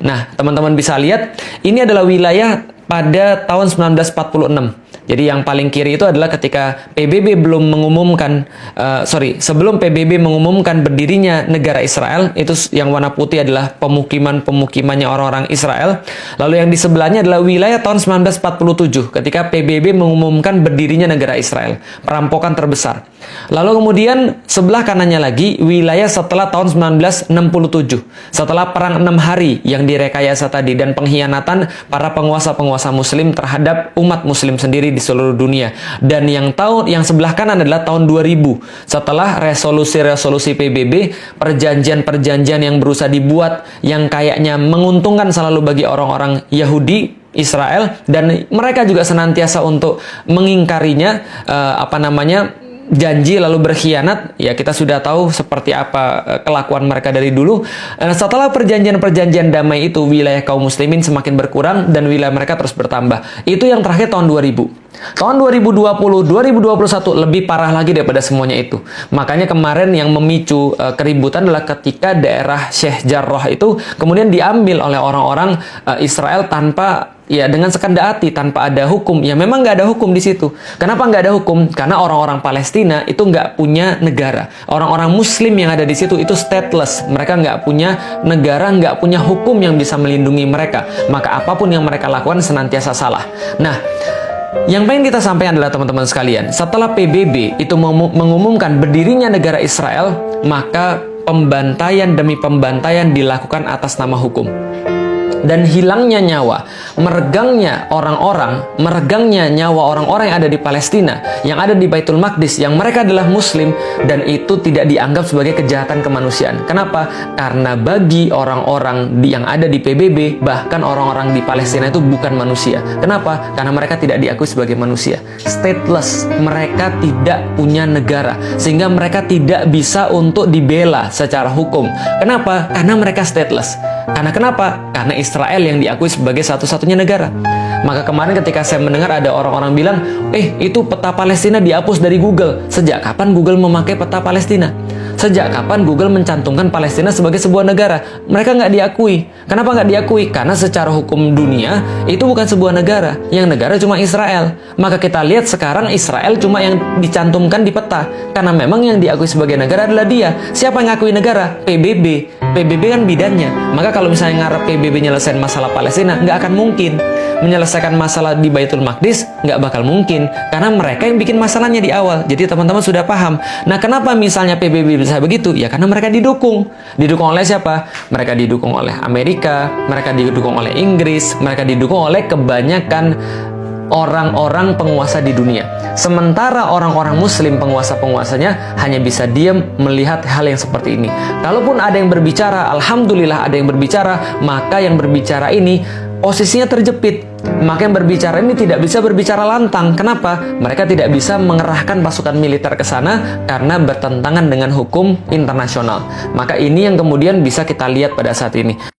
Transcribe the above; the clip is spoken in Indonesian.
Nah, teman-teman bisa lihat, ini adalah wilayah pada tahun 1946. Jadi yang paling kiri itu adalah ketika PBB belum mengumumkan, sebelum PBB mengumumkan berdirinya negara Israel, itu yang warna putih adalah pemukimannya orang-orang Israel. Lalu yang di sebelahnya adalah wilayah tahun 1947, ketika PBB mengumumkan berdirinya negara Israel. Perampokan terbesar. Lalu kemudian sebelah kanannya lagi, wilayah setelah tahun 1967. Setelah perang 6 hari yang direkayasa tadi dan pengkhianatan para penguasa-penguasa muslim terhadap umat muslim sendiri di seluruh dunia. Dan yang sebelah kanan adalah tahun 2000. Setelah resolusi-resolusi PBB, perjanjian-perjanjian yang berusaha dibuat yang kayaknya menguntungkan selalu bagi orang-orang Yahudi Israel, dan mereka juga senantiasa untuk mengingkarinya, janji lalu berkhianat. Ya, kita sudah tahu seperti apa kelakuan mereka dari dulu. Setelah perjanjian-perjanjian damai itu, wilayah kaum muslimin semakin berkurang dan wilayah mereka terus bertambah. Itu yang terakhir tahun 2000. Tahun 2020, 2021 lebih parah lagi daripada semuanya itu. Makanya kemarin yang memicu keributan adalah ketika daerah Sheikh Jarrah itu kemudian diambil oleh orang-orang Israel dengan sekendak hati, tanpa ada hukum. Ya memang nggak ada hukum di situ. Kenapa nggak ada hukum? Karena orang-orang Palestina itu nggak punya negara. Orang-orang Muslim yang ada di situ itu stateless. Mereka nggak punya negara, nggak punya hukum yang bisa melindungi mereka. Maka apapun yang mereka lakukan senantiasa salah. Nah, yang pengen kita sampaikan adalah teman-teman sekalian, setelah PBB itu mengumumkan berdirinya negara Israel, maka pembantaian demi pembantaian dilakukan atas nama hukum. Dan hilangnya nyawa, meregangnya nyawa orang-orang yang ada di Palestina, yang ada di Baitul Maqdis, yang mereka adalah Muslim, dan itu tidak dianggap sebagai kejahatan kemanusiaan. Kenapa? Karena bagi orang-orang yang ada di PBB, bahkan orang-orang di Palestina itu bukan manusia. Kenapa? Karena mereka tidak diakui sebagai manusia. Stateless, mereka tidak punya negara, sehingga mereka tidak bisa untuk dibela secara hukum. Kenapa? Karena mereka stateless. Karena kenapa? Karena Israel yang diakui sebagai satu-satunya negara. Maka kemarin ketika saya mendengar ada orang-orang bilang, itu peta Palestina dihapus dari Google. Sejak kapan Google memakai peta Palestina? Sejak kapan Google mencantumkan Palestina sebagai sebuah negara? Mereka nggak diakui. Kenapa nggak diakui? Karena secara hukum dunia, itu bukan sebuah negara. Yang negara cuma Israel. Maka kita lihat sekarang Israel cuma yang dicantumkan di peta. Karena memang yang diakui sebagai negara adalah dia. Siapa yang ngakui negara? PBB. PBB kan bidannya. Maka kalau misalnya ngarep PBB nyelesain masalah Palestina, nggak akan mungkin. Menyelesaikan masalah di Baitul Maqdis, nggak bakal mungkin. Karena mereka yang bikin masalahnya di awal. Jadi teman-teman sudah paham. Nah, kenapa misalnya PBB bisa begitu? Ya karena mereka didukung. Didukung oleh siapa? Mereka didukung oleh Amerika, mereka didukung oleh Inggris, mereka didukung oleh kebanyakan orang-orang penguasa di dunia. Sementara orang-orang Muslim penguasa-penguasanya hanya bisa diam melihat hal yang seperti ini. Kalaupun ada yang berbicara, alhamdulillah ada yang berbicara, maka yang berbicara ini posisinya terjepit. Maka yang berbicara ini tidak bisa berbicara lantang. Kenapa? Mereka tidak bisa mengerahkan pasukan militer ke sana karena bertentangan dengan hukum internasional. Maka ini yang kemudian bisa kita lihat pada saat ini.